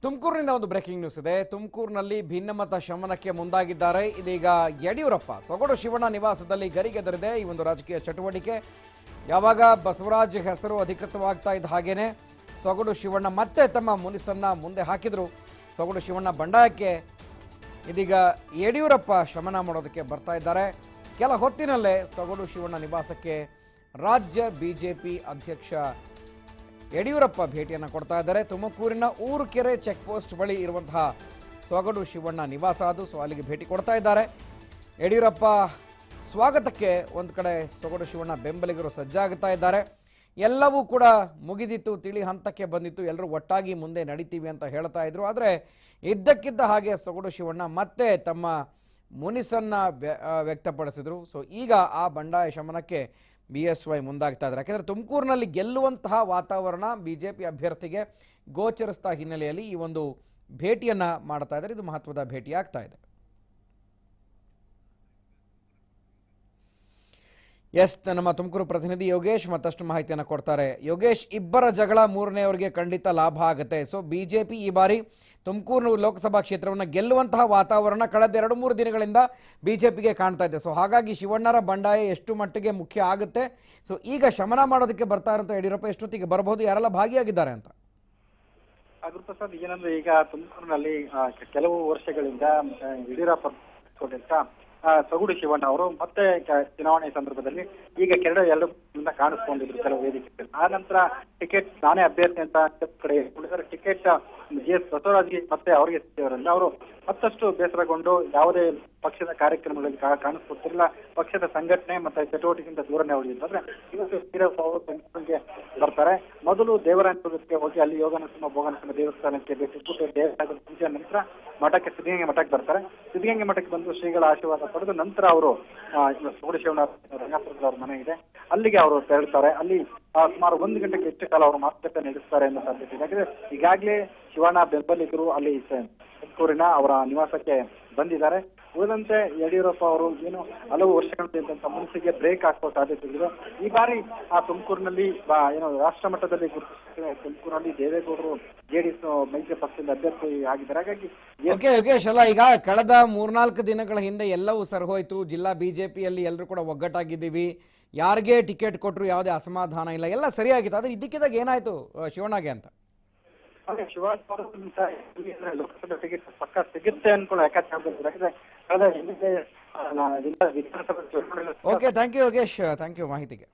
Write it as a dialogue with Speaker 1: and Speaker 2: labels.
Speaker 1: ತುಮಕೂರಿನಿಂದ ಒಂದು breaking news ಇದೆ. ತುಮಕೂರಿನಲ್ಲಿ ಭಿನ್ನಮತ ಶಮನಕ್ಕೆ ಮುಂದಾಗಿದ್ದಾರೆ. ಇದೀಗ ಯಡಿಯೂರಪ್ಪ ಸೊಗಡು ಶಿವಣ್ಣ ನಿವಾಸದಲ್ಲಿ ಗರಿಗೆದರಿದೆ ಈ ಒಂದು ರಾಜಕೀಯ ಚಟುವಟಿಕೆ. ಯಾವಾಗ ಬಸವರಾಜ್ ಹೆಸರು ಅಧಿಕೃತವಾಗ್ತಾ ಇದ್ದ ಹಾಗೇನೆ ಸೊಗಡು ಶಿವಣ್ಣ ಮತ್ತೆ ತಮ್ಮ ಮುನಿಸನ್ನ ಮುಂದೆ ಹಾಕಿದ್ರು. ಸೊಗಡು ಶಿವಣ್ಣ ಬಂಡಾಯಕ್ಕೆ ಇದೀಗ ಯಡಿಯೂರಪ್ಪ ಶಮನ ಮಾಡೋದಕ್ಕೆ ಬರ್ತಾ ಇದ್ದಾರೆ. ಕೆಲ ಹೊತ್ತಿನಲ್ಲೇ ಸೊಗಡು ಶಿವಣ್ಣ ನಿವಾಸಕ್ಕೆ ರಾಜ್ಯ ಬಿಜೆಪಿ ಅಧ್ಯಕ್ಷ ಯಡಿಯೂರಪ್ಪ ಭೇಟಿಯನ್ನು ಕೊಡ್ತಾ ಇದ್ದಾರೆ. ತುಮಕೂರಿನ ಊರುಕೆರೆ ಚೆಕ್ ಪೋಸ್ಟ್ ಬಳಿ ಇರುವಂತಹ ಸೊಗಡು ಶಿವಣ್ಣ ನಿವಾಸ ಅದು. ಸೊ ಅಲ್ಲಿಗೆ ಭೇಟಿ ಕೊಡ್ತಾ ಇದ್ದಾರೆ. ಯಡಿಯೂರಪ್ಪ ಸ್ವಾಗತಕ್ಕೆ ಒಂದು ಕಡೆ ಸೊಗಡು ಶಿವಣ್ಣ ಬೆಂಬಲಿಗರು ಸಜ್ಜಾಗುತ್ತಾ ಇದ್ದಾರೆ. ಎಲ್ಲವೂ ಕೂಡ ಮುಗಿದಿತ್ತು, ತಿಳಿ ಹಂತಕ್ಕೆ ಬಂದಿತ್ತು, ಎಲ್ಲರೂ ಒಟ್ಟಾಗಿ ಮುಂದೆ ನಡೀತೀವಿ ಅಂತ ಹೇಳ್ತಾ ಇದ್ರು. ಆದರೆ ಇದ್ದಕ್ಕಿದ್ದ ಹಾಗೆ ಸೊಗಡು ಶಿವಣ್ಣ ಮತ್ತೆ ತಮ್ಮ ಮುನಿಸನ್ನ ವ್ಯಕ್ತಪಡಿಸಿದ್ರು. ಸೊ ಈಗ ಆ ಬಂಡಾಯ ಶಮನಕ್ಕೆ BSY ಮುಂದಾಗ್ತಾ ಇದ್ದಾರೆ. ಯಾಕೆಂದರೆ ತುಮಕೂರಿನಲ್ಲಿ ಗೆಲ್ಲುವಂತಹ ವಾತಾವರಣ BJP ಅಭ್ಯರ್ಥಿಗೆ ಗೋಚರಿಸಿದ ಹಿನ್ನೆಲೆಯಲ್ಲಿ ಈ ಒಂದು ಭೇಟಿಯನ್ನು ಮಾಡ್ತಾ ಇದ್ದಾರೆ. ಇದು ಮಹತ್ವದ ಭೇಟಿ ಆಗ್ತಾ ಇದೆ. ಎಸ್, ನಮ್ಮ ತುಮಕೂರು ಪ್ರತಿನಿಧಿ ಯೋಗೇಶ್ ಮತ್ತಷ್ಟು ಮಾಹಿತಿಯನ್ನು ಕೊಡ್ತಾರೆ. ಯೋಗೇಶ್, ಇಬ್ಬರ ಜಗಳ ಮೂರನೆಯವರಿಗೆ ಖಂಡಿತ ಲಾಭ ಆಗುತ್ತೆ. ಸೊ BJP ಈ ಬಾರಿ ತುಮಕೂರು ಲೋಕಸಭಾ ಕ್ಷೇತ್ರವನ್ನು ಗೆಲ್ಲುವಂತಹ ವಾತಾವರಣ ಕಳೆದ 2-3 ದಿನಗಳಿಂದ BJPಗೆ ಕಾಣ್ತಾ ಇದೆ. ಸೊ ಹಾಗಾಗಿ ಶಿವಣ್ಣರ ಬಂಡಾಯ ಎಷ್ಟು ಮಟ್ಟಿಗೆ ಮುಖ್ಯ ಆಗುತ್ತೆ? ಸೊ ಈಗ ಶಮನ ಮಾಡೋದಕ್ಕೆ ಬರ್ತಾ ಇರೋಂಥ ಯಡಿಯೂರಪ್ಪ ಎಷ್ಟೊತ್ತಿಗೆ ಬರಬಹುದು, ಯಾರೆಲ್ಲ ಭಾಗಿಯಾಗಿದ್ದಾರೆ ಅಂತ?
Speaker 2: ಗುರುಪ್ರಸಾದ್, ಏನಂದ್ರೆ ಈಗ ತುಮಕೂರಿನಲ್ಲಿ ಕೆಲವು ವರ್ಷಗಳಿಂದ ಯಡಿಯೂರಪ್ಪ ಸೊಗಡು ಶಿವಣ್ಣ ಅವರು ಮತ್ತೆ ಚುನಾವಣೆ ಸಂದರ್ಭದಲ್ಲಿ ಈಗ ಎರಡು ಕಾಣಿಸ್ಕೊಂಡಿದ್ರು ಕೆಲವು ವೇದಿಕೆಗಳು. ಆ ನಂತರ ಟಿಕೆಟ್ ನಾನೇ ಅಭ್ಯರ್ಥಿ ಅಂತ ಕಡೆ ಟಿಕೆಟ್ GS ಬಸವರಾಜ್ ಮತ್ತೆ ಅವರಿಗೆ ಸಿಕ್ಕಿದ್ರಿಂದ ಅವರು ಮತ್ತಷ್ಟು ಬೇಸರಗೊಂಡು ಯಾವುದೇ ಪಕ್ಷದ ಕಾರ್ಯಕ್ರಮಗಳಲ್ಲಿ ಕಾಣಿಸ್ಕೊಡ್ತಿರಲಿಲ್ಲ. ಪಕ್ಷದ ಸಂಘಟನೆ ಮತ್ತೆ ಚಟುವಟಿಕೆಯಿಂದ ದೂರನೇ ಉಳಿದಿತ್ತು. ಆದ್ರೆ ಇವತ್ತು ಯಡಿಯೂರಪ್ಪ ಅವರು ತುಮಕೂರಿಗೆ ಬರ್ತಾರೆ. ಮೊದಲು ದೇವರಾಯನಪುರಕ್ಕೆ ಹೋಗಿ ಅಲ್ಲಿ ಯೋಗ ನರಸಿಂಹ ಭೋಗನರಸಿಂಹ ದೇವಸ್ಥಾನಕ್ಕೆ ಭೇಟಿ ಕೊಟ್ಟು ಪೂಜೆ ನಂತರ ಮಠಕ್ಕೆ ಸಿದ್ಧಗಂಗೆ ಮಠಕ್ಕೆ ಬರ್ತಾರೆ. ಸಿದ್ಧಗಂಗೆ ಮಠಕ್ಕೆ ಬಂದು ಶ್ರೀಗಳ ಆಶೀರ್ವಾದ ಪಡೆದು ನಂತರ ಅವರು ಸೊಗಡು ಶಿವಣ್ಣ ರಂಗಾಪುರದ ಅವ್ರ ಮನೆ ಇದೆ, ಅಲ್ಲಿಗೆ ಅವರು ತೆರಳುತ್ತಾರೆ. ಅಲ್ಲಿ ಸುಮಾರು 1 ಗಂಟೆಗೆ ಹೆಚ್ಚು ಕಾಲ ಅವರು ಮಾತುಕತೆ ನಡೆಸ್ತಾರೆ ಅನ್ನೋ ಸಾಧ್ಯತೆ ಇದೆ. ಯಾಕಂದ್ರೆ ಈಗಾಗಲೇ ಶಿವಣ್ಣ ಬೆಂಬಲಿಗರು ಅಲ್ಲಿ ತುಮಕೂರಿನ ಅವರ ನಿವಾಸಕ್ಕೆ ಬಂದಿದ್ದಾರೆ. ಉಳಿದಂತೆ ಯಡಿಯೂರಪ್ಪ ಅವರು ಏನು ಹಲವು ವರ್ಷಗಳಿಂದ ಮನಸ್ಸಿಗೆ ಬ್ರೇಕ್ ಹಾಕುವ ಸಾಧ್ಯತೆ ಇದೆ. ಈ ಬಾರಿ ಆ ತುಮಕೂರಿನಲ್ಲಿ ಏನು ರಾಷ್ಟ್ರ ಮಟ್ಟದಲ್ಲಿ ತುಮಕೂರಿನಲ್ಲಿ ದೇವೇಗೌಡರು JDS ಮೈತ್ರಿ ಪಕ್ಷದಿಂದ ಅಭ್ಯರ್ಥಿ ಆಗಿದ್ದಾರೆ. ಹಾಗಾಗಿ
Speaker 1: ಯೋಗೇಶ್, ಅಲ್ಲ ಈಗ ಕಳೆದ 3-4 ದಿನಗಳ ಹಿಂದೆ ಎಲ್ಲವೂ ಸರಿಹೋಯ್ತು. ಜಿಲ್ಲಾ BJPಯಲ್ಲಿ ಎಲ್ಲರೂ ಕೂಡ ಒಗ್ಗಟ್ಟಾಗಿದ್ದೀವಿ, ಯಾರಿಗೆ ಟಿಕೆಟ್ ಕೊಟ್ಟರು ಯಾವುದೇ ಅಸಮಾಧಾನ ಇಲ್ಲ, ಎಲ್ಲ ಸರಿಯಾಗಿತ್ತು. ಆದರೆ ಇದಕ್ಕಿದ್ದಾಗ ಏನಾಯ್ತು ಶಿವಣ್ಣಗೆ ಅಂತ?
Speaker 2: ಶಿವಾಜ್ ಲೋಕಸಭೆ ಟಿಕೆಟ್ ಪಕ್ಕ ಸಿಗುತ್ತೆ ಅನ್ಕೊಳ್ಳೋ ಯಾಕಂದ್ರೆ
Speaker 1: okay, thank you Yogesh, thank you ಮಾಹಿತಿಗೆ.